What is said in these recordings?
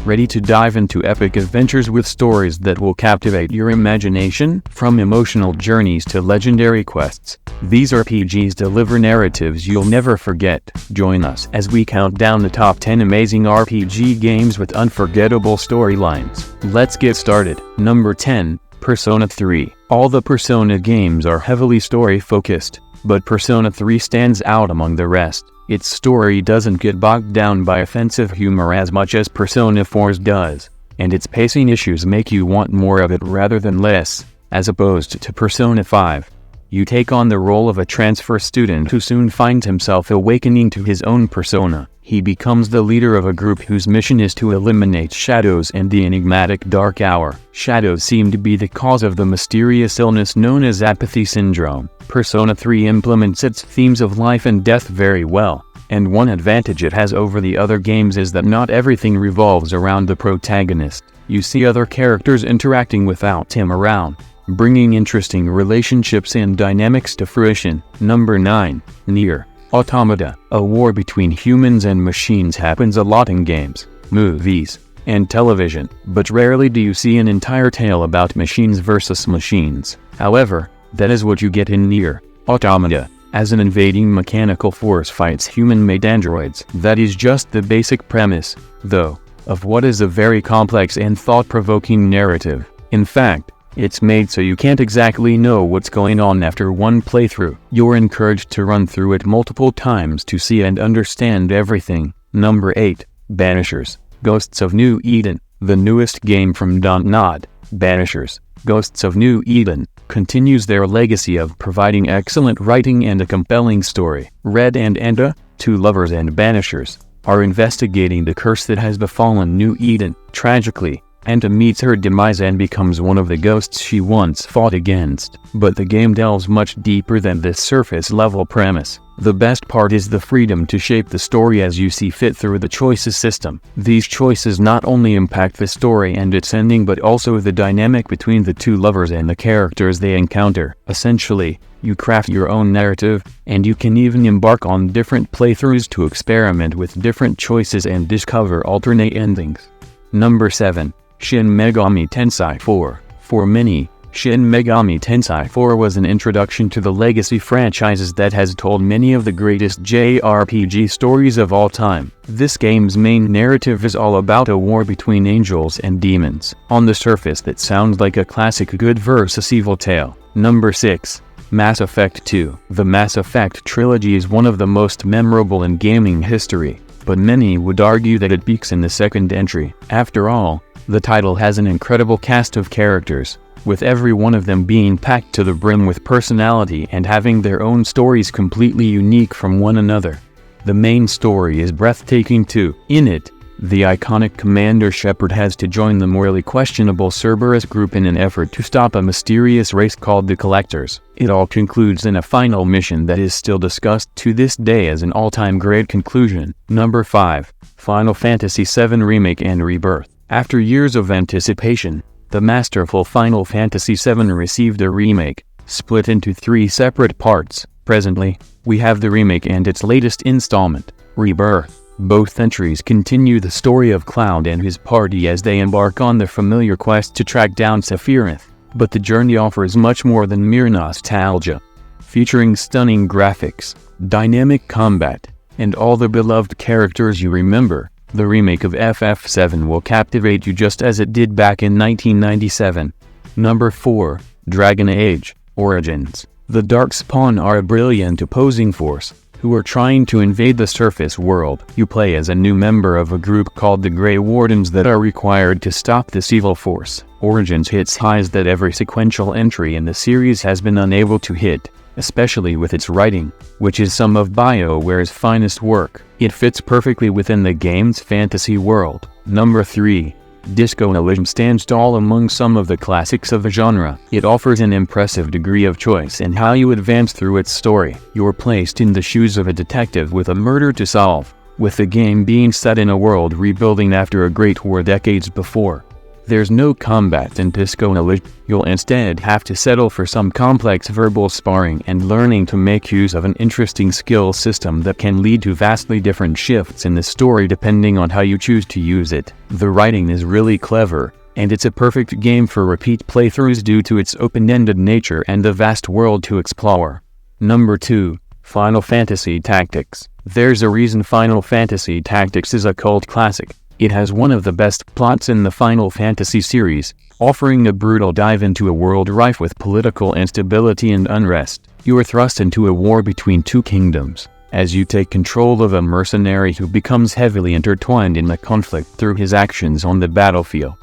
Ready to dive into epic adventures with stories that will captivate your imagination? From emotional journeys to legendary quests, these RPGs deliver narratives you'll never forget. Join us as we count down the top 10 amazing RPG games with unforgettable storylines. Let's get started. Number 10. Persona 3. All the Persona games are heavily story-focused, but Persona 3 stands out among the rest. Its story doesn't get bogged down by offensive humor as much as Persona 4's does, and its pacing issues make you want more of it rather than less. As opposed to Persona 5, you take on the role of a transfer student who soon finds himself awakening to his own persona. He becomes the leader of a group whose mission is to eliminate shadows and the enigmatic Dark Hour. Shadows seem to be the cause of the mysterious illness known as apathy syndrome. Persona 3 implements its themes of life and death very well, and one advantage it has over the other games is that not everything revolves around the protagonist. You see other characters interacting without him around, bringing interesting relationships and dynamics to fruition. Number 9. NieR Automata. A war between humans and machines happens a lot in games, movies, and television, but rarely do you see an entire tale about machines versus machines. However, that is what you get in NieR Automata, as an invading mechanical force fights human-made androids. That is just the basic premise, though, of what is a very complex and thought-provoking narrative. In fact, it's made so you can't exactly know what's going on after one playthrough. You're encouraged to run through it multiple times to see and understand everything. Number 8. Banishers. Ghosts of New Eden. The newest game from Dontnod, Banishers, Ghosts of New Eden, continues their legacy of providing excellent writing and a compelling story. Red and Enda, two lovers and banishers, are investigating the curse that has befallen New Eden. Tragically, Enda meets her demise and becomes one of the ghosts she once fought against. But the game delves much deeper than this surface-level premise. The best part is the freedom to shape the story as you see fit through the choices system. These choices not only impact the story and its ending but also the dynamic between the two lovers and the characters they encounter. Essentially, you craft your own narrative, and you can even embark on different playthroughs to experiment with different choices and discover alternate endings. Number 7. Shin Megami Tensei 4. For many, Shin Megami Tensei 4 was an introduction to the legacy franchises that has told many of the greatest JRPG stories of all time. This game's main narrative is all about a war between angels and demons. On the surface, that sounds like a classic good versus evil tale. Number 6. Mass Effect 2. The Mass Effect trilogy is one of the most memorable in gaming history, but many would argue that it peaks in the second entry. After all, the title has an incredible cast of characters, with every one of them being packed to the brim with personality and having their own stories completely unique from one another. The main story is breathtaking too. In it, the iconic Commander Shepard has to join the morally questionable Cerberus group in an effort to stop a mysterious race called the Collectors. It all concludes in a final mission that is still discussed to this day as an all-time great conclusion. Number 5. Final Fantasy VII Remake and Rebirth. After years of anticipation, the masterful Final Fantasy VII received a remake, split into 3 separate parts. Presently, we have the remake and its latest installment, Rebirth. Both entries continue the story of Cloud and his party as they embark on the familiar quest to track down Sephiroth, but the journey offers much more than mere nostalgia. Featuring stunning graphics, dynamic combat, and all the beloved characters you remember, the remake of FF7 will captivate you just as it did back in 1997. Number 4. Dragon Age Origins. The Darkspawn are a brilliant opposing force, who are trying to invade the surface world. You play as a new member of a group called the Grey Wardens that are required to stop this evil force. Origins hits highs that every sequential entry in the series has been unable to hit, especially with its writing, which is some of BioWare's finest work. It fits perfectly within the game's fantasy world. Number 3. Disco Elysium stands tall among some of the classics of the genre. It offers an impressive degree of choice in how you advance through its story. You're placed in the shoes of a detective with a murder to solve, with the game being set in a world rebuilding after a great war decades before. There's no combat and disco knowledge. You'll instead have to settle for some complex verbal sparring and learning to make use of an interesting skill system that can lead to vastly different shifts in the story depending on how you choose to use it. The writing is really clever, and it's a perfect game for repeat playthroughs due to its open-ended nature and the vast world to explore. Number 2. Final Fantasy Tactics. There's a reason Final Fantasy Tactics is a cult classic. It has one of the best plots in the Final Fantasy series, offering a brutal dive into a world rife with political instability and unrest. You are thrust into a war between two kingdoms, as you take control of a mercenary who becomes heavily intertwined in the conflict through his actions on the battlefield.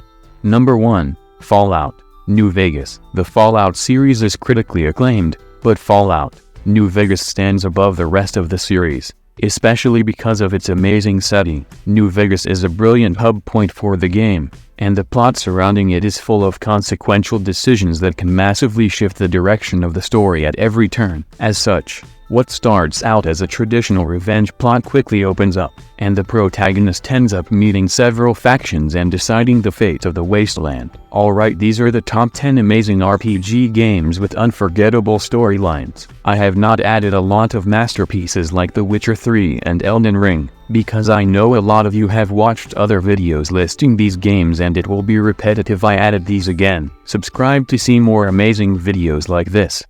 Number 1. Fallout New Vegas. The Fallout series is critically acclaimed, but Fallout New Vegas stands above the rest of the series, especially because of its amazing setting. New Vegas is a brilliant hub point for the game, and the plot surrounding it is full of consequential decisions that can massively shift the direction of the story at every turn. As such, what starts out as a traditional revenge plot quickly opens up, and the protagonist ends up meeting several factions and deciding the fate of the wasteland. Alright, these are the top 10 amazing RPG games with unforgettable storylines. I have not added a lot of masterpieces like The Witcher 3 and Elden Ring, because I know a lot of you have watched other videos listing these games and it will be repetitive. I added these again. Subscribe to see more amazing videos like this.